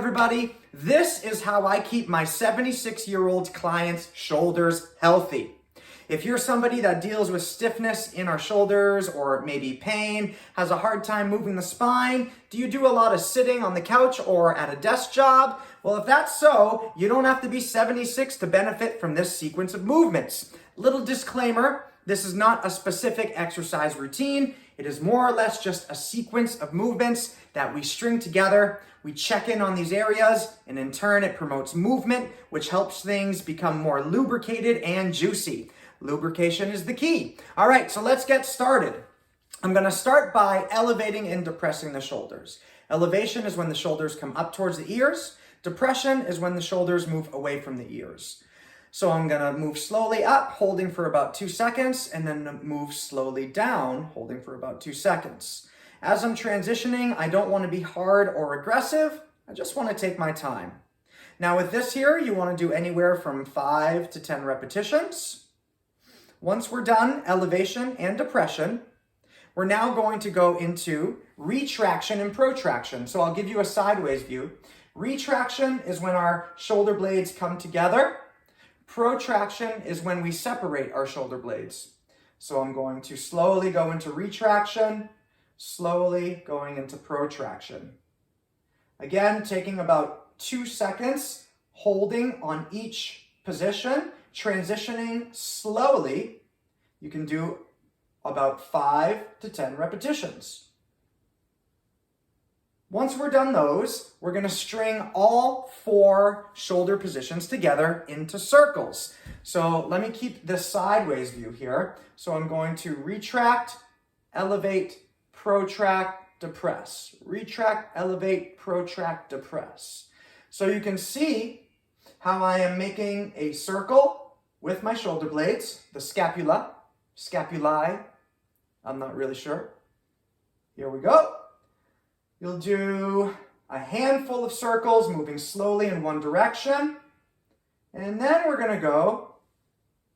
everybody. This is how I keep my 76-year-old clients' shoulders healthy. If you're somebody that deals with stiffness in our shoulders or maybe pain, has a hard time moving the spine, do you do a lot of sitting on the couch or at a desk job? Well, if that's so, you don't have to be 76 to benefit from this sequence of movements. Little disclaimer, this is not a specific exercise routine. It is more or less just a sequence of movements that we string together. We check in on these areas, and in turn, it promotes movement, which helps things become more lubricated and juicy. Lubrication is the key. All right, so let's get started. I'm going to start by elevating and depressing the shoulders. Elevation is when the shoulders come up towards the ears. Depression is when the shoulders move away from the ears. So I'm going to move slowly up, holding for about 2 seconds, and then move slowly down, holding for about 2 seconds. As I'm transitioning, I don't want to be hard or aggressive. I just want to take my time. Now with this here, you want to do anywhere from 5 to 10 repetitions. Once we're done, elevation and depression, we're now going to go into retraction and protraction. So I'll give you a sideways view. Retraction is when our shoulder blades come together. Protraction is when we separate our shoulder blades. So I'm going to slowly go into retraction, slowly going into protraction. Again, taking about 2 seconds, holding on each position, transitioning slowly. You can do about 5 to 10 repetitions. Once we're done those, we're going to string all 4 shoulder positions together into circles. So let me keep this sideways view here. So I'm going to retract, elevate, protract, depress. Retract, elevate, protract, depress. So you can see how I am making a circle with my shoulder blades, the scapula, scapulae, I'm not really sure. Here we go. You'll do a handful of circles moving slowly in one direction. And then we're going to go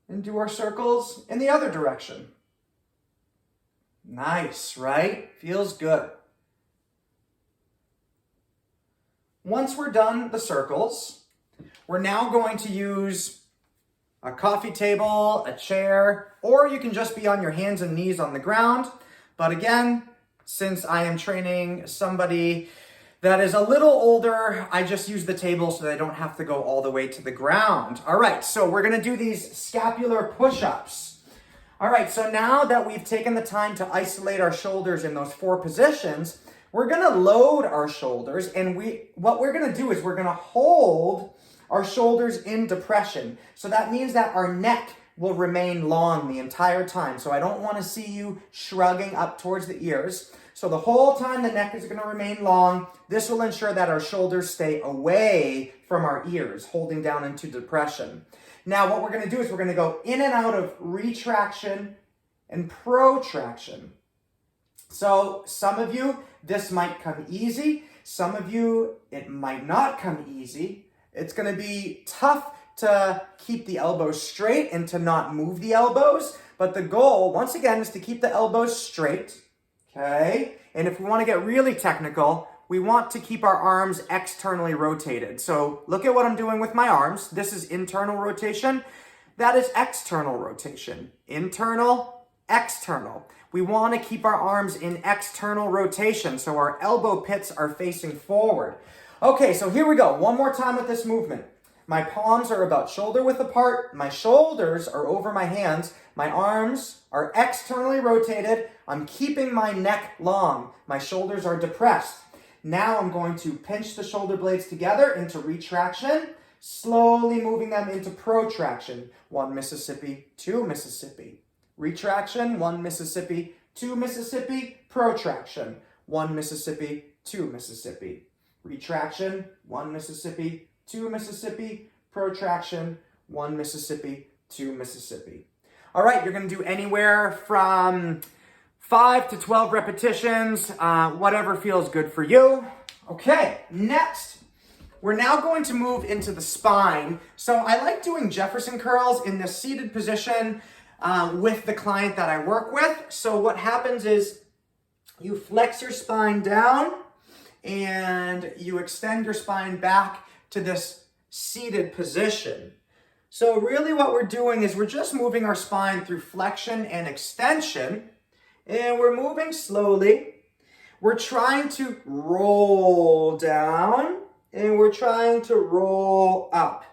and do our circles in the other direction. Nice, right? Feels good. Once we're done the circles, we're now going to use a coffee table, a chair, or you can just be on your hands and knees on the ground. But again, since I am training somebody that is a little older, I just use the table so they don't have to go all the way to the ground. All right, so we're gonna do these scapular push-ups. All right, so now that we've taken the time to isolate our shoulders in those 4 positions, we're gonna load our shoulders, and what we're gonna do is we're gonna hold our shoulders in depression. So that means that our neck will remain long the entire time. So I don't want to see you shrugging up towards the ears. So the whole time the neck is going to remain long. This will ensure that our shoulders stay away from our ears, holding down into depression. Now what we're going to do is we're going to go in and out of retraction and protraction. So some of you, this might come easy. Some of you, it might not come easy. It's going to be tough to keep the elbows straight and to not move the elbows. But the goal, once again, is to keep the elbows straight, okay? And if we want to get really technical, we want to keep our arms externally rotated. So look at what I'm doing with my arms. This is internal rotation. That is external rotation. Internal, external. We want to keep our arms in external rotation so our elbow pits are facing forward. Okay, so here we go. One more time with this movement. My palms are about shoulder width apart. My shoulders are over my hands. My arms are externally rotated. I'm keeping my neck long. My shoulders are depressed. Now I'm going to pinch the shoulder blades together into retraction, slowly moving them into protraction. 1 Mississippi, 2 Mississippi. Retraction, 1 Mississippi, 2 Mississippi. Protraction, 1 Mississippi, 2 Mississippi. Retraction, 1 Mississippi, 2 Mississippi, protraction, 1 Mississippi, 2 Mississippi. All right, you're going to do anywhere from 5 to 12 repetitions, whatever feels good for you. Okay, next, we're now going to move into the spine. So I like doing Jefferson curls in this seated position with the client that I work with. So what happens is you flex your spine down, and you extend your spine back to this seated position. So really what we're doing is we're just moving our spine through flexion and extension, and we're moving slowly. We're trying to roll down, and we're trying to roll up.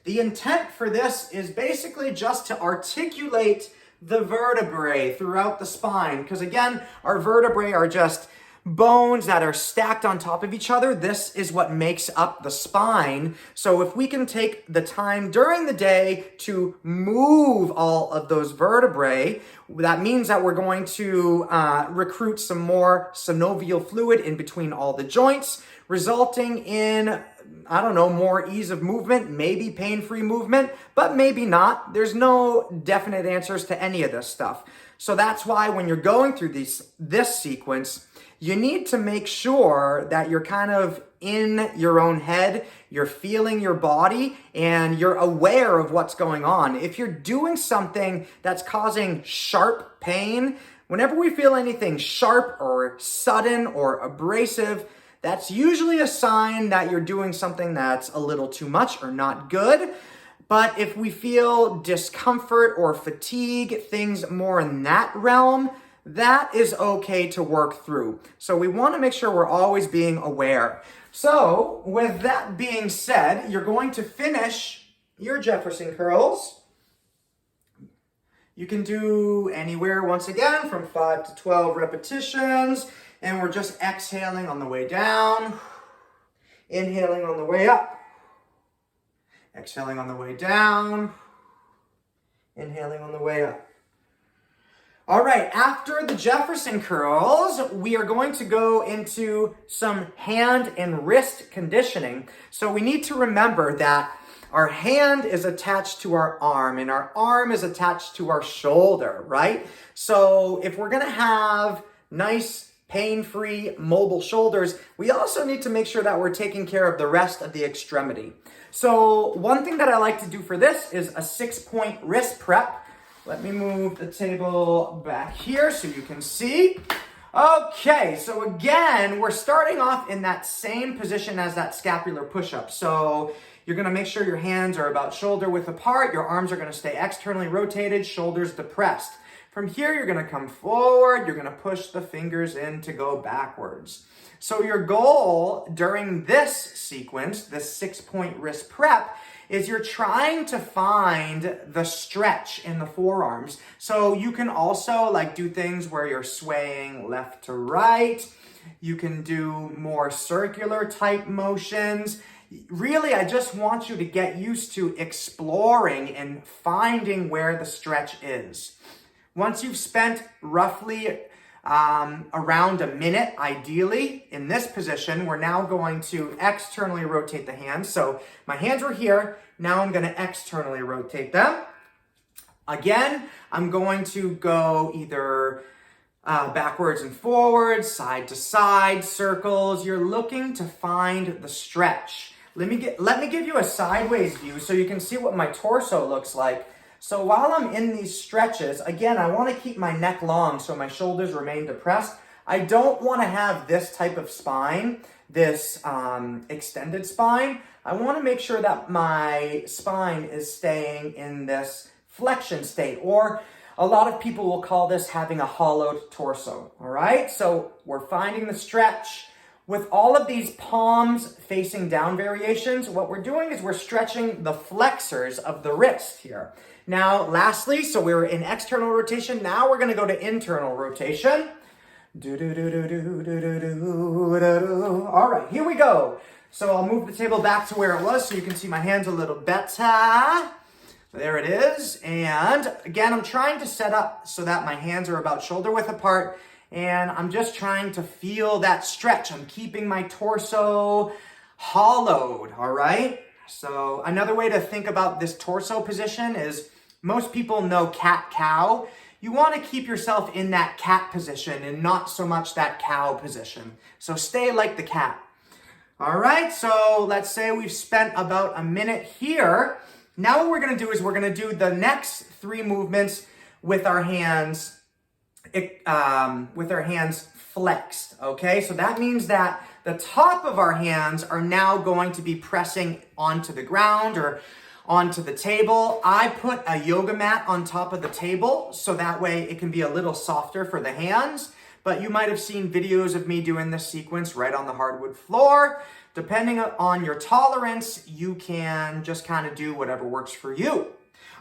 The intent for this is basically just to articulate the vertebrae throughout the spine, because again, our vertebrae are just bones that are stacked on top of each other. This is what makes up the spine. So if we can take the time during the day to move all of those vertebrae, that means that we're going to recruit some more synovial fluid in between all the joints, resulting in, I don't know, more ease of movement, maybe pain-free movement, but maybe not. There's no definite answers to any of this stuff. So that's why when you're going through this sequence, you need to make sure that you're kind of in your own head, you're feeling your body, and you're aware of what's going on. If you're doing something that's causing sharp pain, whenever we feel anything sharp or sudden or abrasive, that's usually a sign that you're doing something that's a little too much or not good. But if we feel discomfort or fatigue, things more in that realm, that is okay to work through. So we want to make sure we're always being aware. So with that being said, you're going to finish your Jefferson curls. You can do anywhere, once again, from 5 to 12 repetitions. And we're just exhaling on the way down, inhaling on the way up, exhaling on the way down, inhaling on the way up. All right, after the Jefferson curls, we are going to go into some hand and wrist conditioning. So we need to remember that our hand is attached to our arm, and our arm is attached to our shoulder, right? So if we're gonna have nice, pain-free, mobile shoulders, we also need to make sure that we're taking care of the rest of the extremity. So one thing that I like to do for this is a 6-point wrist prep. Let me move the table back here so you can see. Okay, so again, we're starting off in that same position as that scapular push-up. So you're gonna make sure your hands are about shoulder width apart, your arms are gonna stay externally rotated, shoulders depressed. From here, you're gonna come forward, you're gonna push the fingers in to go backwards. So your goal during this sequence, this 6-point wrist prep, is you're trying to find the stretch in the forearms. So you can also do things where you're swaying left to right. You can do more circular type motions. Really, I just want you to get used to exploring and finding where the stretch is. Once you've spent roughly around a minute, ideally, in this position, we're now going to externally rotate the hands. So my hands were here, now I'm gonna externally rotate them. Again, I'm going to go either backwards and forwards, side to side, circles. You're looking to find the stretch. Let me give you a sideways view so you can see what my torso looks like. So while I'm in these stretches, again, I want to keep my neck long so my shoulders remain depressed. I don't want to have this type of spine, this extended spine. I want to make sure that my spine is staying in this flexion state, or a lot of people will call this having a hollowed torso, all right? So we're finding the stretch. With all of these palms facing down variations, what we're doing is we're stretching the flexors of the wrist here. Now, lastly, so we were in external rotation. Now we're going to go to internal rotation. All right, here we go. So I'll move the table back to where it was so you can see my hands a little better. There it is. And again, I'm trying to set up so that my hands are about shoulder width apart. And I'm just trying to feel that stretch. I'm keeping my torso hollowed, all right? So another way to think about this torso position is most people know cat-cow. You want to keep yourself in that cat position and not so much that cow position. So stay like the cat. All right, so let's say we've spent about a minute here. Now what we're going to do is we're going to do the next 3 movements with our hands flexed, okay? So that means that the top of our hands are now going to be pressing onto the ground or onto the table. I put a yoga mat on top of the table so that way it can be a little softer for the hands. But you might have seen videos of me doing this sequence right on the hardwood floor. Depending on your tolerance, you can just kind of do whatever works for you.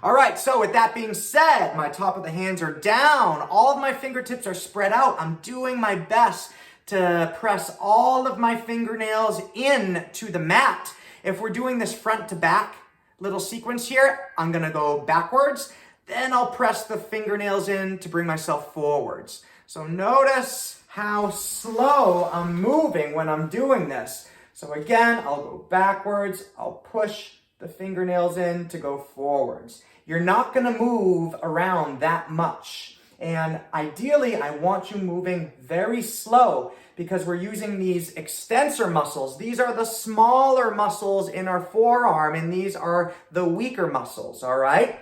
All right, so with that being said, my top of the hands are down. All of my fingertips are spread out. I'm doing my best to press all of my fingernails into the mat. If we're doing this front to back little sequence here, I'm gonna go backwards. Then I'll press the fingernails in to bring myself forwards. So notice how slow I'm moving when I'm doing this. So again, I'll go backwards. I'll push the fingernails in to go forwards. You're not gonna move around that much. And ideally, I want you moving very slow because we're using these extensor muscles. These are the smaller muscles in our forearm, and these are the weaker muscles, all right?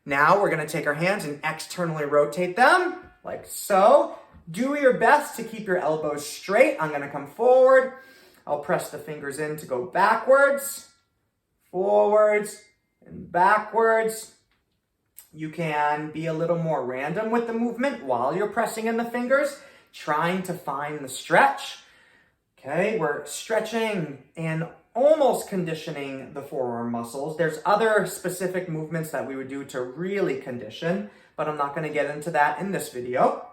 Now we're gonna take our hands and externally rotate them, like so. Do your best to keep your elbows straight. I'm gonna come forward. I'll press the fingers in to go backwards, forwards, and backwards. You can be a little more random with the movement while you're pressing in the fingers, trying to find the stretch. Okay, we're stretching and almost conditioning the forearm muscles. There's other specific movements that we would do to really condition, but I'm not going to get into that in this video.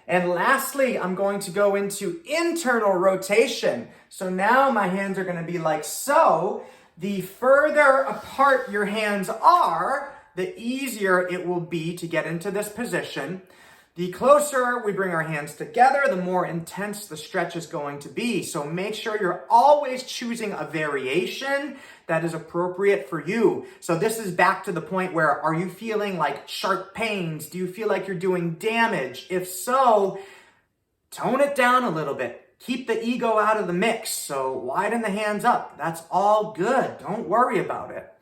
And lastly, I'm going to go into internal rotation. So now my hands are going to be like so. The further apart your hands are, the easier it will be to get into this position. The closer we bring our hands together, the more intense the stretch is going to be. So make sure you're always choosing a variation that is appropriate for you. So this is back to the point where, are you feeling like sharp pains? Do you feel like you're doing damage? If so, tone it down a little bit. Keep the ego out of the mix. So widen the hands up. That's all good. Don't worry about it.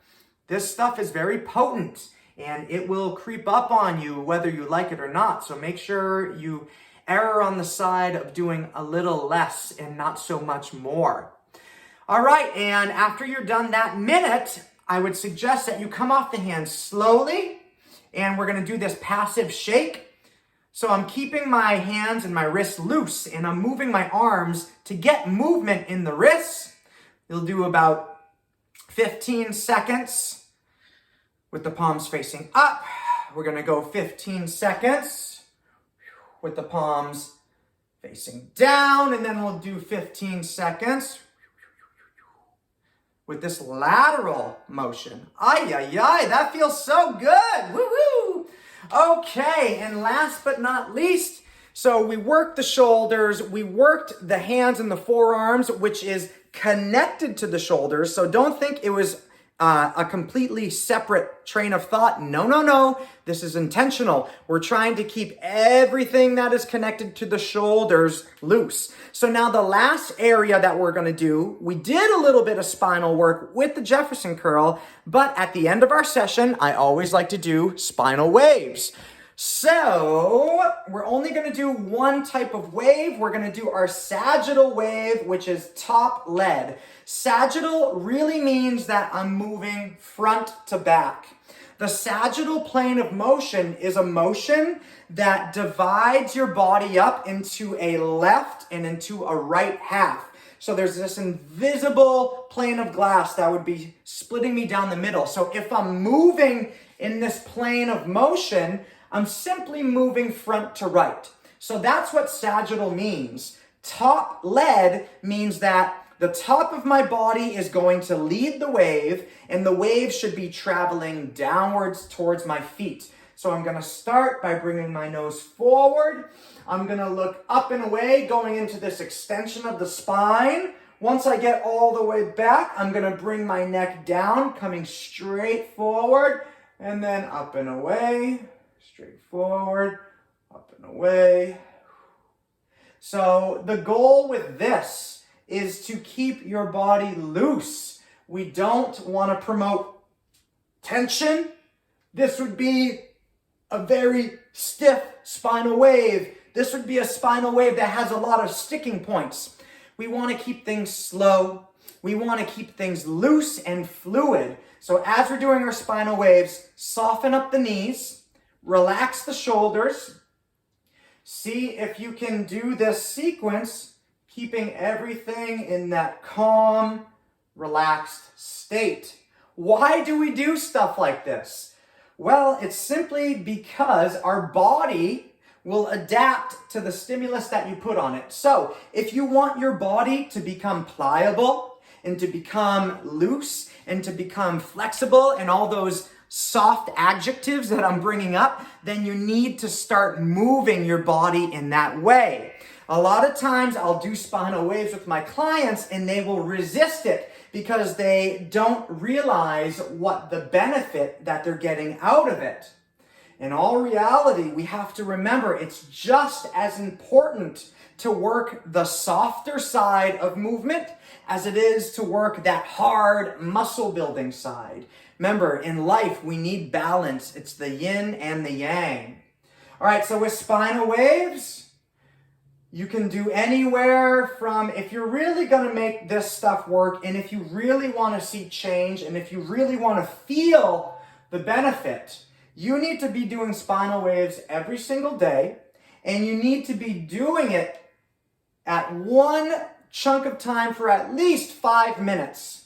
This stuff is very potent and it will creep up on you whether you like it or not. So make sure you err on the side of doing a little less and not so much more. All right, and after you're done that minute, I would suggest that you come off the hands slowly, and we're gonna do this passive shake. So I'm keeping my hands and my wrists loose, and I'm moving my arms to get movement in the wrists. You'll do about 15 seconds with the palms facing up. We're gonna go 15 seconds with the palms facing down, and then we'll do 15 seconds with this lateral motion. Ay, ay, ay, that feels so good, woo-hoo. Okay, and last but not least, so we worked the shoulders, we worked the hands and the forearms, which is connected to the shoulders, so don't think it was a completely separate train of thought. No, no, no. This is intentional. We're trying to keep everything that is connected to the shoulders loose. So now the last area that we're going to do, we did a little bit of spinal work with the Jefferson curl, but at the end of our session, I always like to do spinal waves. So we're only going to do one type of wave. We're going to do our sagittal wave, which is top-led. Sagittal really means that I'm moving front to back. The sagittal plane of motion is a motion that divides your body up into a left and into a right half. So there's this invisible plane of glass that would be splitting me down the middle. So if I'm moving in this plane of motion, I'm simply moving front to right. So that's what sagittal means. Top-led means that the top of my body is going to lead the wave, and the wave should be traveling downwards towards my feet. So I'm going to start by bringing my nose forward. I'm going to look up and away, going into this extension of the spine. Once I get all the way back, I'm going to bring my neck down, coming straight forward, and then up and away. Straight forward, up and away. So the goal with this is to keep your body loose. We don't want to promote tension. This would be a very stiff spinal wave. This would be a spinal wave that has a lot of sticking points. We want to keep things slow. We want to keep things loose and fluid. So as we're doing our spinal waves, soften up the knees, relax the shoulders. See if you can do this sequence, keeping everything in that calm, relaxed state. Why do we do stuff like this? Well, it's simply because our body will adapt to the stimulus that you put on it. So if you want your body to become pliable and to become loose and to become flexible and all those soft adjectives that I'm bringing up, then you need to start moving your body in that way. A lot of times I'll do spinal waves with my clients and they will resist it because they don't realize what the benefit that they're getting out of it. In all reality, we have to remember it's just as important to work the softer side of movement as it is to work that hard muscle building side. Remember, in life, we need balance. It's the yin and the yang. All right, so with spinal waves, you can do anywhere from, if you're really going to make this stuff work, and if you really want to see change, and if you really want to feel the benefit, you need to be doing spinal waves every single day, and you need to be doing it at one chunk of time for at least 5 minutes.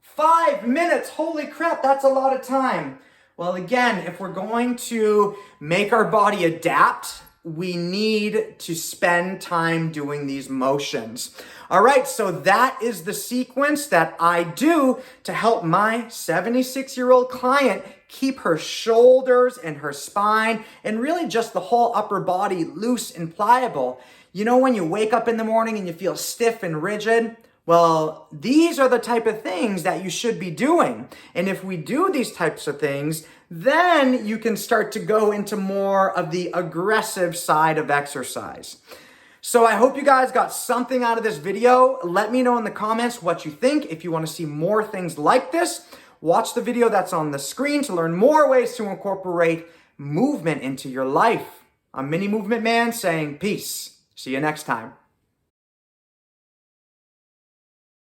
5 minutes, holy crap, that's a lot of time. Well, again, if we're going to make our body adapt, we need to spend time doing these motions. All right, so that is the sequence that I do to help my 76-year-old client keep her shoulders and her spine and really just the whole upper body loose and pliable. You know, when you wake up in the morning and you feel stiff and rigid? Well, these are the type of things that you should be doing. And if we do these types of things, then you can start to go into more of the aggressive side of exercise. So I hope you guys got something out of this video. Let me know in the comments what you think. If you want to see more things like this, watch the video that's on the screen to learn more ways to incorporate movement into your life. I'm Mini Movement Man saying peace. See you next time.